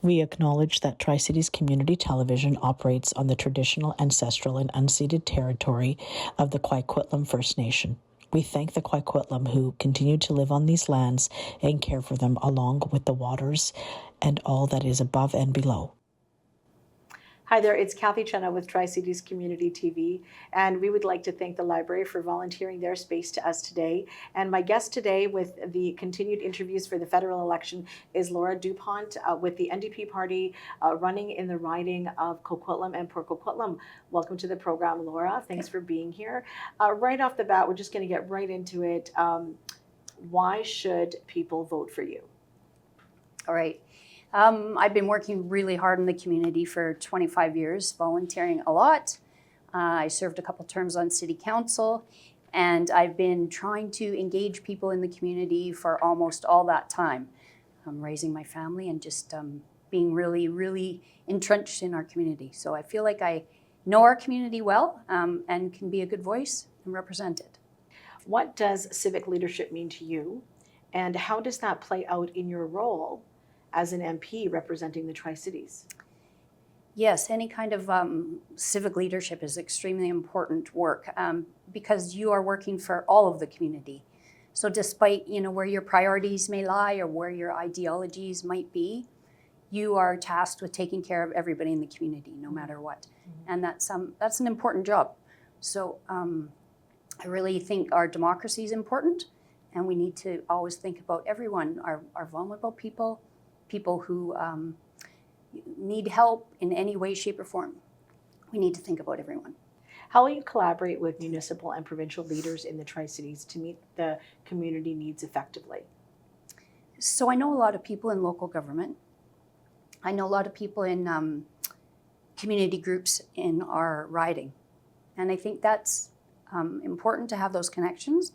We acknowledge that Tri-Cities Community Television operates on the traditional, ancestral, and unceded territory of the Coquitlam First Nation. We thank the Coquitlam who continue to live on these lands and care for them along with the waters and all that is above and below. Hi there, it's Cathy Cena with Tri-Cities Community TV, and we would like to thank the library for volunteering their space to us today. And my guest today with the continued interviews for the federal election is Laura Dupont with the NDP party running in the riding of Coquitlam and Port Coquitlam. Welcome to the program, Laura. Thanks for being here. Right off the bat, we're just going to get right into it. Why should people vote for you? All right. I've been working really hard in the community for 25 years, volunteering a lot. I served a couple terms on city council, and I've been trying to engage people in the community for almost all that time. Raising my family and just being really, really entrenched in our community. So I feel like I know our community well and can be a good voice and represent it. What does civic leadership mean to you, and how does that play out in your role as an MP representing the Tri-Cities? Yes, any kind of civic leadership is extremely important work because you are working for all of the community. So despite where your priorities may lie or where your ideologies might be, you are tasked with taking care of everybody in the community, no matter what. Mm-hmm. And that's an important job. So I really think our democracy is important, and we need to always think about everyone, our vulnerable people who need help in any way, shape, or form. We need to think about everyone. How will you collaborate with municipal and provincial leaders in the Tri-Cities to meet the community needs effectively? So I know a lot of people in local government. I know a lot of people in community groups in our riding. And I think that's important to have those connections,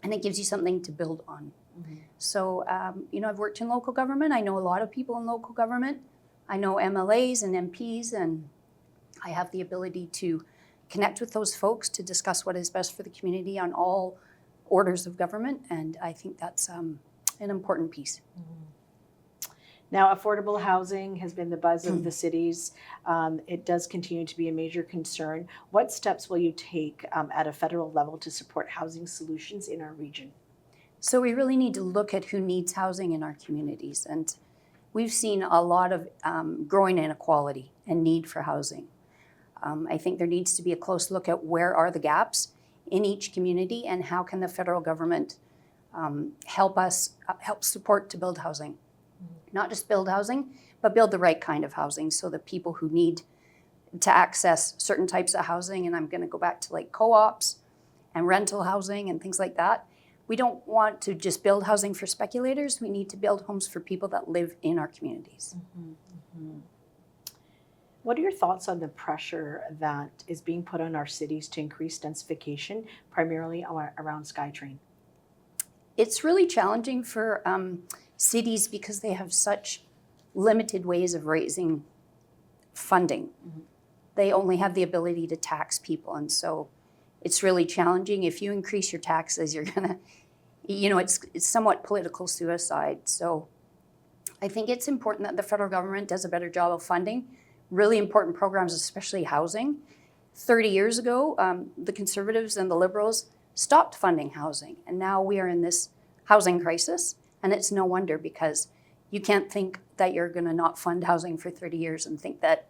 and it gives you something to build on. Mm-hmm. So, I've worked in local government. I know a lot of people in local government. I know MLAs and MPs, and I have the ability to connect with those folks to discuss what is best for the community on all orders of government, and I think that's an important piece. Mm-hmm. Now, affordable housing has been the buzz of the cities. It does continue to be a major concern. What steps will you take at a federal level to support housing solutions in our region? So we really need to look at who needs housing in our communities. And we've seen a lot of growing inequality and need for housing. I think there needs to be a close look at where are the gaps in each community and how can the federal government help support to build housing. Mm-hmm. Not just build housing, but build the right kind of housing so that people who need to access certain types of housing, and I'm going to go back to like co-ops and rental housing and things like that. We don't want to just build housing for speculators. We need to build homes for people that live in our communities. Mm-hmm, mm-hmm. What are your thoughts on the pressure that is being put on our cities to increase densification, primarily around SkyTrain? It's really challenging for cities because they have such limited ways of raising funding. Mm-hmm. They only have the ability to tax people, and so it's really challenging. If you increase your taxes, you're gonna, it's somewhat political suicide. So I think it's important that the federal government does a better job of funding really important programs, especially housing. 30 years ago, the Conservatives and the Liberals stopped funding housing, and now we are in this housing crisis, and it's no wonder because you can't think that you're gonna not fund housing for 30 years and think that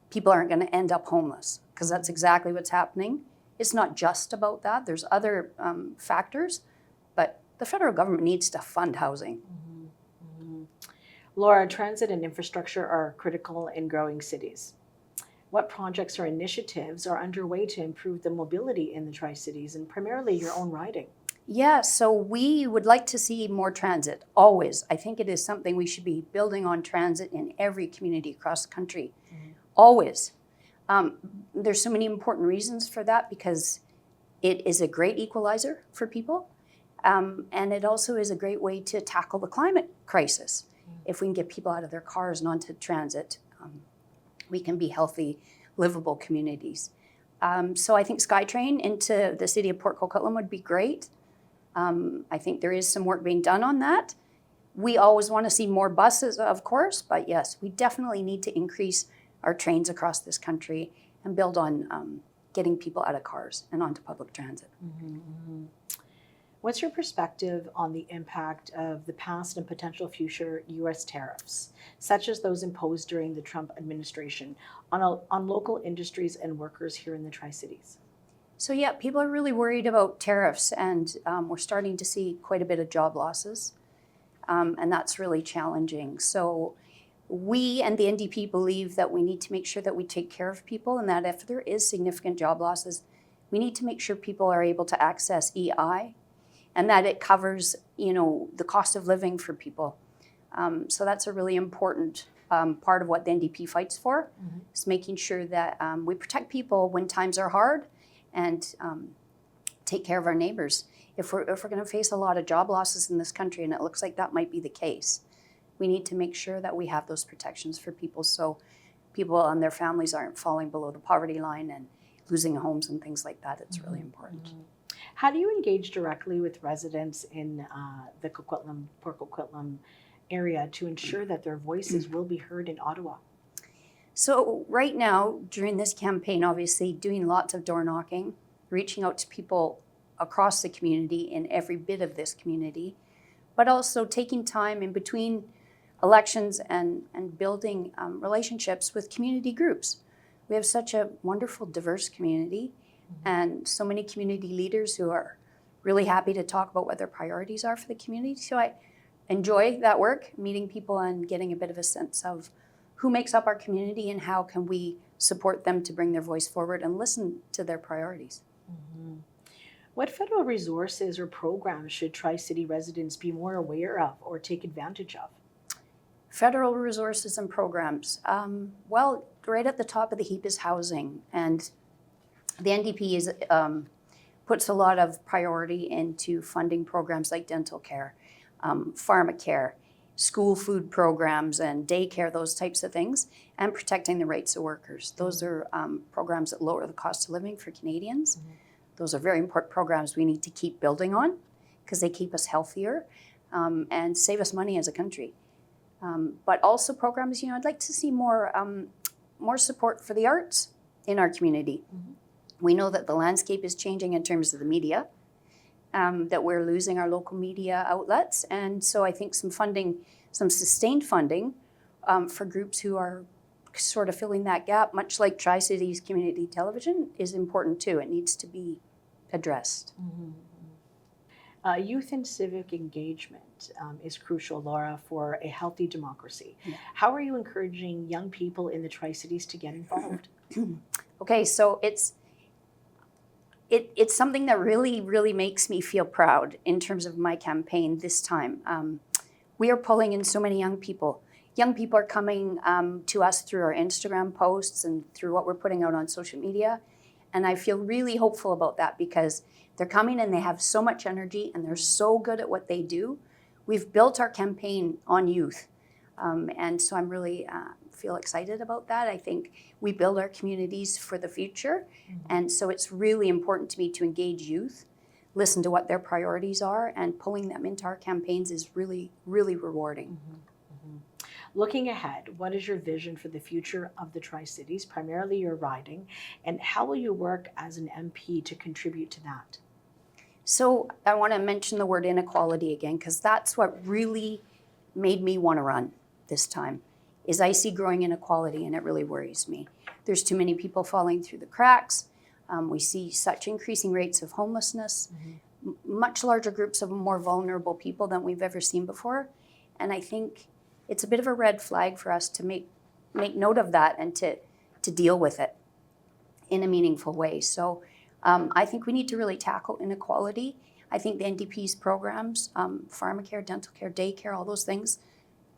people aren't gonna end up homeless, because that's exactly what's happening. It's not just about that. There's other factors, but the federal government needs to fund housing. Mm-hmm. Mm-hmm. Laura, transit and infrastructure are critical in growing cities. What projects or initiatives are underway to improve the mobility in the Tri-Cities and primarily your own riding? Yeah, so we would like to see more transit, always. I think it is something we should be building on transit in every community across the country, always. There's so many important reasons for that because it is a great equalizer for people, and it also is a great way to tackle the climate crisis. If we can get people out of their cars and onto transit, we can be healthy, livable communities. So I think SkyTrain into the city of Port Coquitlam would be great. I think there is some work being done on that. We always want to see more buses, of course, but yes, we definitely need to increase our trains across this country and build on getting people out of cars and onto public transit. What's your perspective on the impact of the past and potential future U.S. tariffs, such as those imposed during the Trump administration, on local industries and workers here in the Tri-Cities? So yeah, people are really worried about tariffs, and we're starting to see quite a bit of job losses, and that's really challenging. So we and the NDP believe that we need to make sure that we take care of people, and that if there is significant job losses, we need to make sure people are able to access EI, and that it covers, the cost of living for people. So that's a really important part of what the NDP fights for, is making sure that we protect people when times are hard and take care of our neighbors. If we're going to face a lot of job losses in this country, and it looks like that might be the case, we need to make sure that we have those protections for people, so people and their families aren't falling below the poverty line and losing homes and things like that. It's really important. How do you engage directly with residents in the Port Coquitlam area to ensure that their voices will be heard in Ottawa? So right now, during this campaign, obviously doing lots of door knocking, reaching out to people across the community in every bit of this community, but also taking time in between elections and building relationships with community groups. We have such a wonderful, diverse community, and so many community leaders who are really happy to talk about what their priorities are for the community. So I enjoy that work, meeting people and getting a bit of a sense of who makes up our community and how can we support them to bring their voice forward and listen to their priorities. What federal resources or programs should Tri-City residents be more aware of or take advantage of? Federal resources and programs. Well, right at the top of the heap is housing, and the NDP puts a lot of priority into funding programs like dental care, pharmacare, school food programs and daycare, those types of things, and protecting the rights of workers. Those are programs that lower the cost of living for Canadians. Those are very important programs we need to keep building on because they keep us healthier and save us money as a country. But also programs, I'd like to see more support for the arts in our community. We know that the landscape is changing in terms of the media, that we're losing our local media outlets. And so I think some sustained funding for groups who are sort of filling that gap, much like Tri-Cities Community Television, is important too. It needs to be addressed. Youth and civic engagement is crucial, Laura, for a healthy democracy. How are you encouraging young people in the Tri-Cities to get involved? Okay, so it's something that really, really makes me feel proud in terms of my campaign this time. We are pulling in so many young people. Young people are coming to us through our Instagram posts and through what we're putting out on social media. And I feel really hopeful about that because they're coming and they have so much energy and they're so good at what they do. We've built our campaign on youth. And so I'm really feel excited about that. I think we build our communities for the future. And so it's really important to me to engage youth, listen to what their priorities are, and pulling them into our campaigns is really, really rewarding. Looking ahead, what is your vision for the future of the Tri-Cities, primarily your riding, and how will you work as an MP to contribute to that? So I want to mention the word inequality again, because that's what really made me want to run this time, is I see growing inequality and it really worries me. There's too many people falling through the cracks. We see such increasing rates of homelessness, much larger groups of more vulnerable people than we've ever seen before. And I think it's a bit of a red flag for us to make note of that and to deal with it in a meaningful way. So I think we need to really tackle inequality. I think the NDP's programs, pharmacare, dental care, daycare, all those things,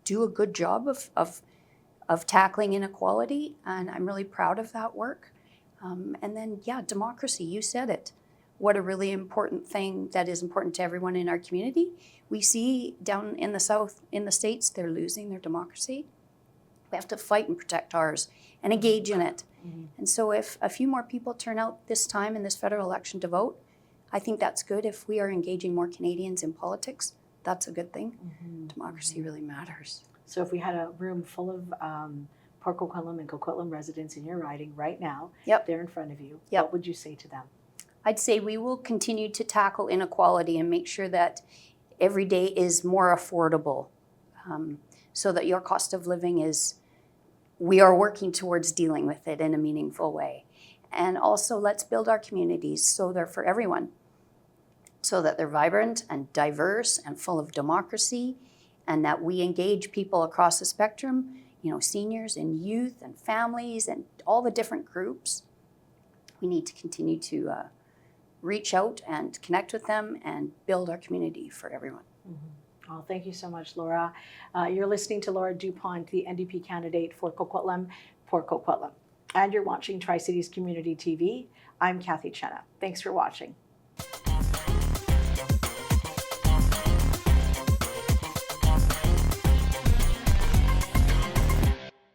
do a good job of tackling inequality, and I'm really proud of that work. And then, democracy, you said it. What a really important thing that is important to everyone in our community. We see down in the South, in the States, they're losing their democracy. We have to fight and protect ours and engage in it. And so if a few more people turn out this time in this federal election to vote, I think that's good. If we are engaging more Canadians in politics, that's a good thing. Democracy really matters. So if we had a room full of Port Coquitlam and Coquitlam residents in your riding right now, they're in front of you, what would you say to them? I'd say we will continue to tackle inequality and make sure that every day is more affordable, so that your cost of living is, we are working towards dealing with it in a meaningful way. And also let's build our communities so they're for everyone, so that they're vibrant and diverse and full of democracy, and that we engage people across the spectrum, you know, seniors and youth and families and all the different groups. We need to continue to reach out and connect with them and build our community for everyone. Well, thank you so much, Laura. You're listening to Laura Dupont, the NDP candidate for Coquitlam, Port Coquitlam. And you're watching Tri-Cities Community TV. I'm Cathy Cena. Thanks for watching.